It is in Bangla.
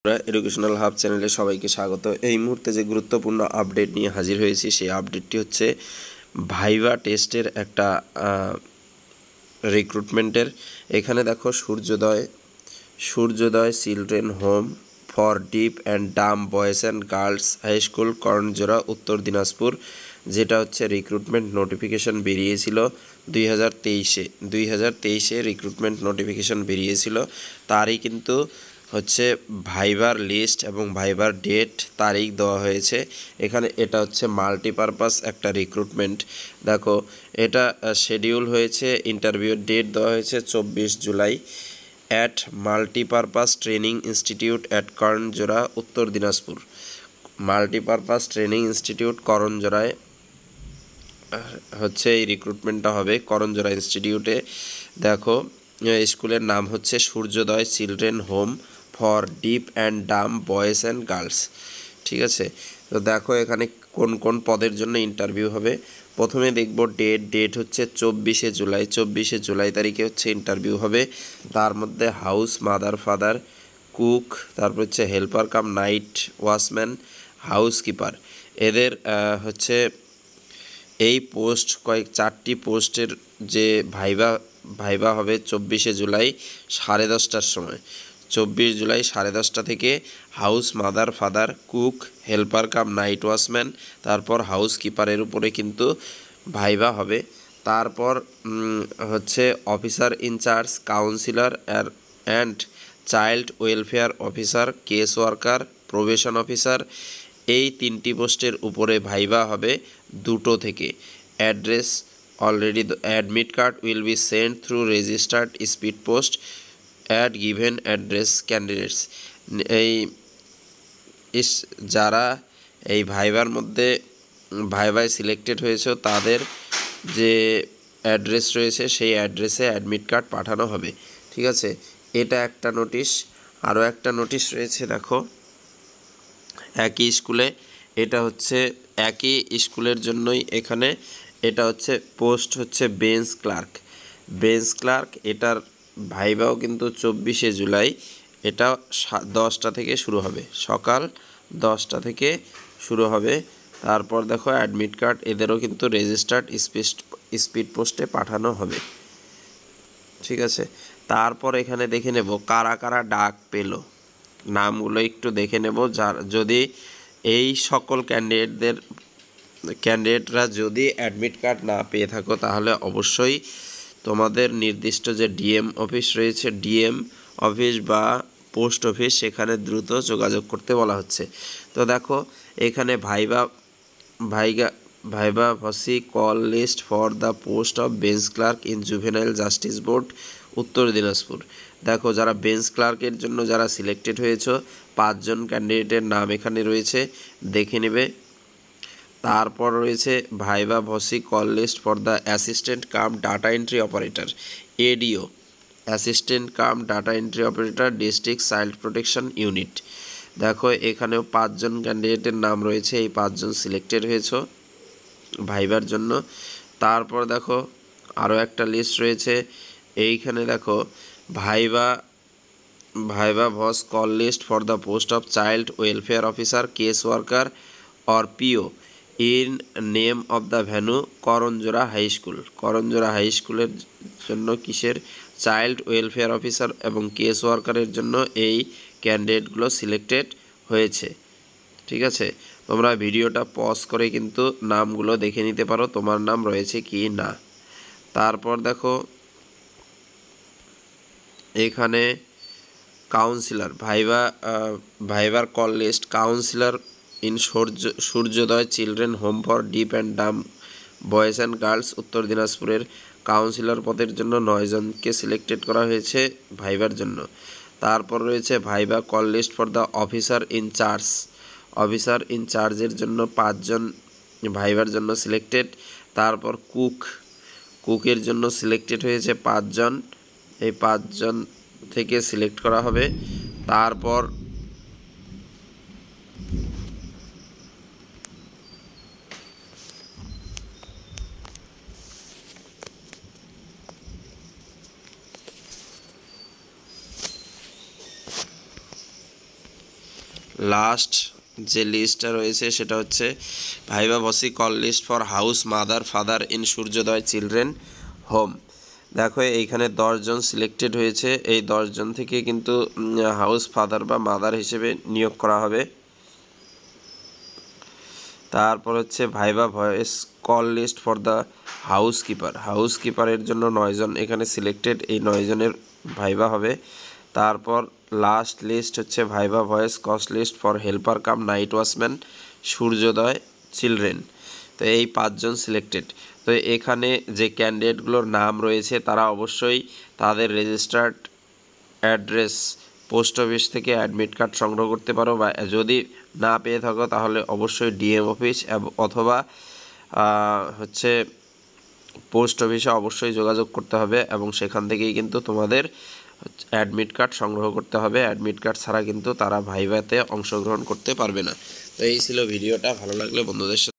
এডুকেশনাল হাব চ্যানেলে সবাইকে স্বাগত। এই মুহূর্তে যে গুরুত্বপূর্ণ আপডেট নিয়ে হাজির হয়েছি সেই আপডেটটি হচ্ছে ভাইভা টেস্টের একটা রিক্রুটমেন্টের। এখানে দেখো Suryodaya children home for deaf and dumb boys and girls high school Karanjora Uttar Dinajpur, যেটা হচ্ছে রিক্রুটমেন্ট নোটিফিকেশন বেরিয়েছিল 2023-এ রিক্রুটমেন্ট নোটিফিকেশন বেরিয়েছিল। তারই কিন্তু হচ্ছে ভাইবার লিস্ট এবং ভাইবার ডেট তারিখ দেওয়া হয়েছে এখানে। এটা হচ্ছে মাল্টিপারপাস একটা রিক্রুটমেন্ট। দেখো এটা শিডিউল হয়েছে, ইন্টারভিউর ডেট দেওয়া হয়েছে 24 July at multipurpose training institute at Karanjora Uttar Dinajpur. Multipurpose training institute করণজোড়ায় হচ্ছে এই রিক্রুটমেন্টটা হবে, করণজোড়া ইনস্টিটিউটে। দেখো স্কুলের নাম হচ্ছে সূর্যোদয় children home for deaf and dumb boys and girls. ঠিক আছে, তো দেখো এখানে কোন কোন পদের জন্য ইন্টারভিউ হবে। প্রথমে দেখব ডেট হচ্ছে 24শে জুলাই তারিখে হচ্ছে ইন্টারভিউ হবে। তার মধ্যে হাউস মাদার ফাদার কুক, তারপর হচ্ছে helper cum night watchman housekeeper, এদের হচ্ছে এই পোস্ট চারটি পোস্টের যে ভাইবা হবে 24শে জুলাই 10:30টার সময়। 24 জুলাই 10:30 থেকে house mother father cook helper cum night watchman তারপর হাউস কিপারের উপরে কিন্তু ভাইবা হবে। তারপর হচ্ছে officer in charge counsellor and child welfare officer case worker probation officer, এই তিনটি পোস্টের উপরে ভাইবা হবে 2টো থেকে। Address already admit card will be send through registered speed post at given address candidates. এই যারা এই ভাইবার মধ্যে ভাইভায় সিলেক্টেড হয়েছে তাদের যে অ্যাড্রেস রয়েছে সেই অ্যাড্রেসে অ্যাডমিট কার্ড পাঠানো হবে। ঠিক আছে, এটা একটা নোটিশ। আরও একটা নোটিশ রয়েছে, দেখো একই স্কুলে, এটা হচ্ছে একই স্কুলের জন্যই এখানে। এটা হচ্ছে পোস্ট হচ্ছে বেঞ্চ ক্লার্ক। এটার ভাইভাও কিন্তু 24শে জুলাই, এটা 10টা থেকে শুরু হবে, সকাল 10টা থেকে শুরু হবে। তারপর দেখো অ্যাডমিট কার্ড এদেরও কিন্তু রেজিস্টার্ড স্পিড পোস্টে পাঠানো হবে। ঠিক আছে, তারপর এখানে দেখে নেব কারা কারা ডাক পেল, নামগুলো একটু দেখে নেব। যদি এই সকল ক্যান্ডিডেটরা যদি অ্যাডমিট কার্ড না পেয়ে থাকো তাহলে অবশ্যই তোমাদের নির্দিষ্ট যে ডিএম অফিস রয়েছে, ডিএম অফিস বা পোস্ট অফিস, সেখানে দ্রুত যোগাযোগ করতে বলা হচ্ছে। তো দেখো এখানে viva voce call list for the post of bench clerk in juvenile justice board Uttar Dinajpur. দেখো যারা বেঞ্চ ক্লার্কের জন্য যারা সিলেক্টেড হয়েছে 5 জন ক্যান্ডিডেটের নাম এখানে রয়েছে, দেখে নেবে। তারপর রয়েছে viva voce call list for the assistant cum data entry operator ADO, assistant cum data entry operator district child protection unit. দেখো এখানেও 5 জন ক্যান্ডিডেটের নাম রয়েছে, এই 5 জন সিলেক্টেড হয়েছে ভাইবার জন্য। তারপর দেখো আরও একটা লিস্ট রয়েছে, এইখানে দেখো viva voce call list for the post of child welfare officer case worker or PO in name of the venue Karanjora high স্কুলের জন্য কিসের চাইল্ড ওয়েলফেয়ার অফিসার এবং কেস ওয়ার্কারের জন্য এই ক্যান্ডিডেটগুলো সিলেক্টেড হয়েছে। ঠিক আছে, তোমরা ভিডিওটা পজ করে কিন্তু নামগুলো দেখে নিতে পারো তোমার নাম রয়েছে কি না। তারপর দেখো এখানে কাউন্সিলর ভাইবার call list counsellor in Suryodaya children home for deaf and dumb boys and girls Uttar দিনাজপুরের কাউন্সিলর পদের জন্য 9 জনকে সিলেক্টেড করা হয়েছে ভাইবার জন্য। তারপর রয়েছে viva call list for the officer ইনচার্জের জন্য 5 জন ভাইবার জন্য সিলেক্টেড। তারপর কুকের জন্য সিলেক্টেড হয়েছে 5 জন, এই 5 জন থেকে সিলেক্ট করা হবে। তারপর লাস্ট যে লিস্টটা রয়েছে সেটা হচ্ছে viva voce call list for house mother father in Suryodaya children home. দেখো এইখানে 10 জন সিলেক্টেড হয়েছে, এই 10 জন থেকে কিন্তু হাউস ফাদার বা মাদার হিসেবে নিয়োগ করা হবে। তারপর হচ্ছে viva voice call list for the house কিপারের জন্য 9 জন এখানে সিলেক্টেড, এই 9 জনের ভাইবা হবে। তারপর লাস্ট লিস্ট হচ্ছে viva voice cost list for helper cum night watchman Suryoday children. তো এই 5 জন সিলেক্টেড। তো এখানে যে ক্যান্ডিডেটগুলোর নাম রয়েছে তারা অবশ্যই তাদের রেজিস্টার্ড অ্যাড্রেস পোস্ট অফিস থেকে অ্যাডমিট কার্ড সংগ্রহ করতে পারো, বা যদি না পেয়ে থাকো তাহলে অবশ্যই ডিএম অফিস অথবা হচ্ছে পোস্ট অফিসে অবশ্যই যোগাযোগ করতে হবে এবং সেখান থেকেই কিন্তু তোমাদের অ্যাডমিট কার্ড সংগ্রহ করতে হবে। অ্যাডমিট কার্ড ছাড়া কিন্তু তারা ভাইভাতে অংশগ্রহণ করতে পারবে না। তো এই ছিল ভিডিওটা, ভালো লাগলে বন্ধুদের সাথে